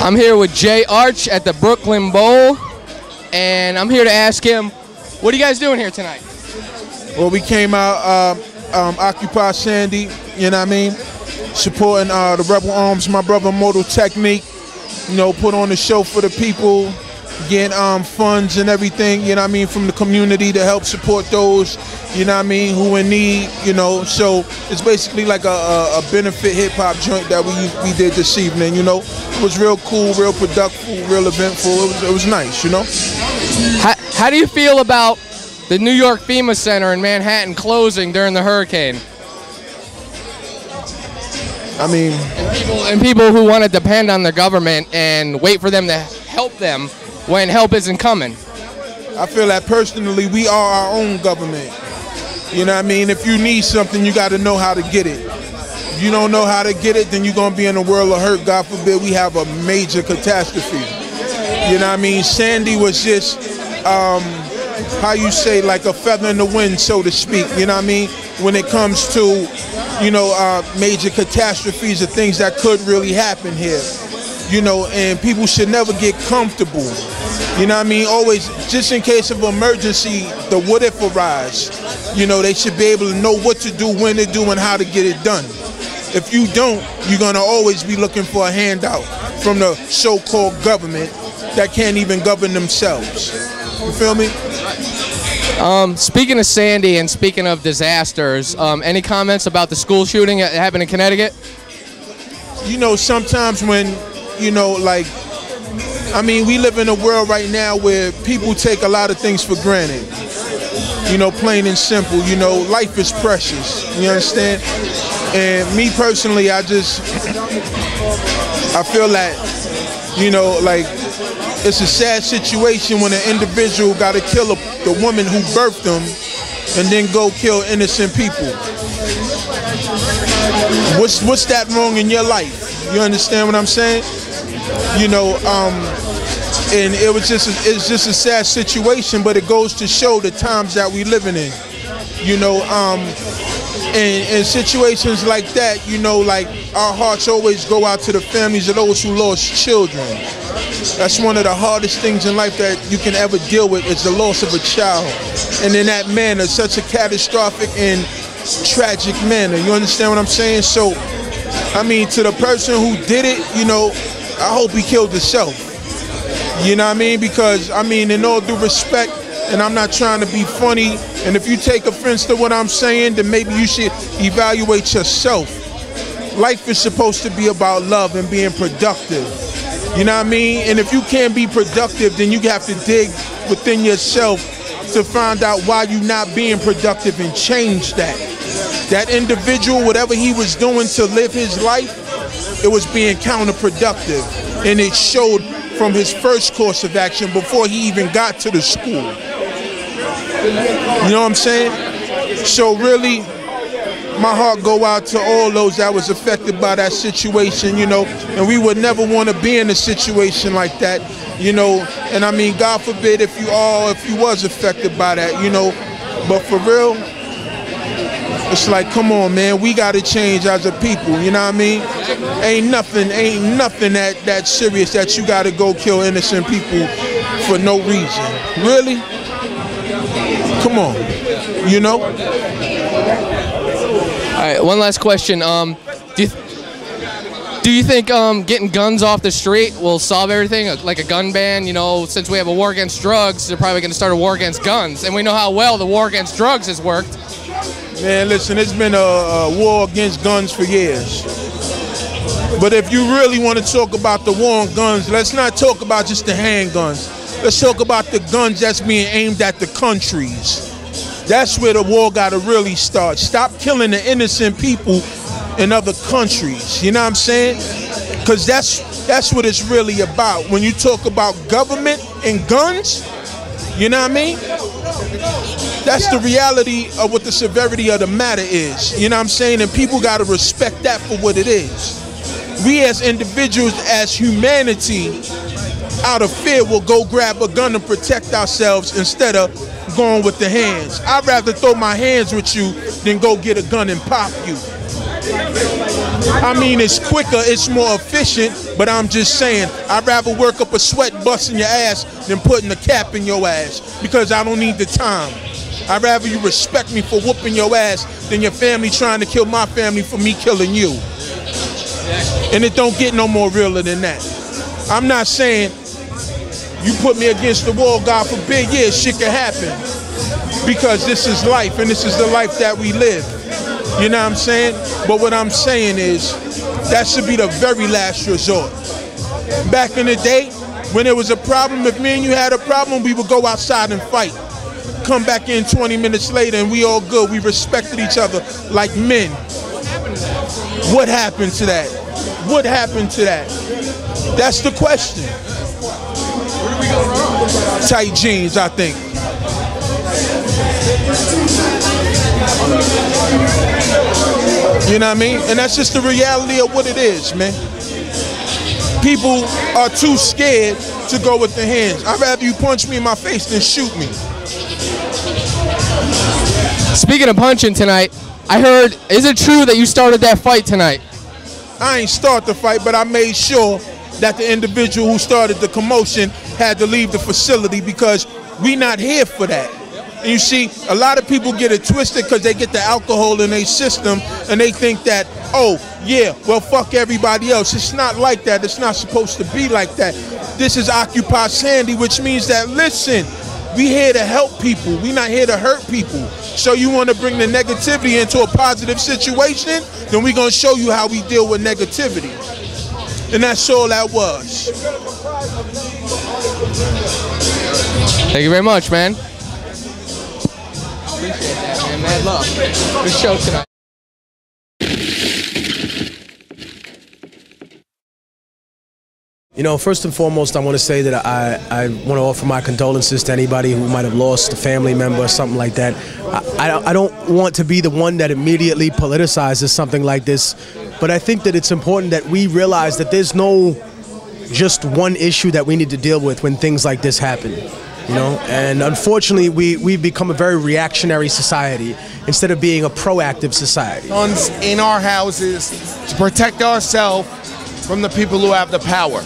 I'm here with Jay Arch at the Brooklyn Bowl, and I'm here to ask him, what are you guys doing here tonight? Well, we came out, Occupy Sandy, you know what I mean? Supporting the Rebel Arms, my brother Mortal Technique, you know, put on the show for the people, getting funds and everything, you know what I mean, from the community to help support those, you know what I mean, who in need, you know. So it's basically like a benefit hip-hop joint that we did this evening, you know. It was real cool, real productive, real eventful. It was nice, you know. How do you feel about the New York FEMA Center in Manhattan closing during the hurricane? I mean, and people who want to depend on the government and wait for them to help them when help isn't coming. I feel that personally, we are our own government. You know what I mean? If you need something, you got to know how to get it. If you don't know how to get it, then you're going to be in a world of hurt. God forbid we have a major catastrophe. You know what I mean? Sandy was just, how you say, like a feather in the wind, so to speak. You know what I mean? When it comes to, you know, major catastrophes or things that could really happen here. You know, and people should never get comfortable. You know what I mean? Always, just in case of emergency, the what if arise. You know, they should be able to know what to do, when to do, and how to get it done. If you don't, you're gonna always be looking for a handout from the so-called government that can't even govern themselves. You feel me? Speaking of Sandy and speaking of disasters, any comments about the school shooting that happened in Connecticut? You know, sometimes when, you know, like, I mean, we live in a world right now where people take a lot of things for granted. You know, plain and simple. You know, life is precious. You understand? And me personally, I feel that, you know, like, it's a sad situation when an individual got to kill the woman who birthed them and then go kill innocent people. What's that wrong in your life? You understand what I'm saying? You know, and it's just a sad situation, but it goes to show the times that we living in. You know, in situations like that, you know, like, our hearts always go out to the families of those who lost children. That's one of the hardest things in life that you can ever deal with, is the loss of a child. And in that manner, such a catastrophic and tragic manner. You understand what I'm saying? So, I mean, to the person who did it, you know, I hope he killed himself. You know what I mean? Because, I mean, in all due respect, and I'm not trying to be funny, and if you take offense to what I'm saying, then maybe you should evaluate yourself. Life is supposed to be about love and being productive. You know what I mean? And if you can't be productive, then you have to dig within yourself to find out why you're not being productive and change that. That individual, whatever he was doing to live his life, it was being counterproductive. And it showed from his first course of action before he even got to the school. You know what I'm saying? So really, my heart go out to all those that was affected by that situation, you know, and we would never want to be in a situation like that, you know, and I mean, God forbid if you was affected by that, you know, but for real, it's like, come on, man, we got to change as a people, you know what I mean? Ain't nothing that serious that you got to go kill innocent people for no reason. Really? Come on, you know? All right, one last question. Do you think getting guns off the street will solve everything, like a gun ban? You know, since we have a war against drugs, they're probably going to start a war against guns, and we know how well the war against drugs has worked. Man, listen, it's been a war against guns for years. But if you really want to talk about the war on guns, let's not talk about just the handguns. Let's talk about the guns that's being aimed at the countries. That's where the war got to really start. Stop killing the innocent people in other countries. You know what I'm saying? Because that's what it's really about. When you talk about government and guns, you know what I mean? That's the reality of what the severity of the matter is. You know what I'm saying? And people got to respect that for what it is. We as individuals, as humanity, out of fear, will go grab a gun and protect ourselves instead of going with the hands. I'd rather throw my hands with you than go get a gun and pop you. I mean, it's quicker, it's more efficient, but I'm just saying, I'd rather work up a sweat busting your ass than putting a cap in your ass, because I don't need the time. I'd rather you respect me for whooping your ass than your family trying to kill my family for me killing you. And it don't get no more realer than that. I'm not saying you put me against the wall, God forbid, yeah, shit can happen. Because this is life, and this is the life that we live. You know what I'm saying? But what I'm saying is, that should be the very last resort. Back in the day, when there was a problem, if me and you had a problem, we would go outside and fight. Come back in 20 minutes later and we all good. We respected each other like men. What happened to that? What happened to that? That's the question. Where did we go wrong? Tight jeans, I think. You know what I mean? And that's just the reality of what it is, man. People are too scared to go with the hands. I'd rather you punch me in my face than shoot me. Speaking of punching tonight, I heard, is it true that you started that fight tonight? I ain't start the fight, but I made sure that the individual who started the commotion had to leave the facility, because we not here for that. And you see, a lot of people get it twisted because they get the alcohol in their system and they think that, oh, yeah, well, fuck everybody else. It's not like that. It's not supposed to be like that. This is Occupy Sandy, which means that, listen, we here to help people. We not here to hurt people. So you want to bring the negativity into a positive situation? Then we going to show you how we deal with negativity. And that's all that was. Thank you very much, man. Appreciate that, man. Mad love. Good show tonight. You know, first and foremost, I want to say that I want to offer my condolences to anybody who might have lost a family member or something like that. I don't want to be the one that immediately politicizes something like this, but I think that it's important that we realize that there's no just one issue that we need to deal with when things like this happen. You know, and unfortunately, we've become a very reactionary society instead of being a proactive society. Guns in our houses to protect ourselves from the people who have the power.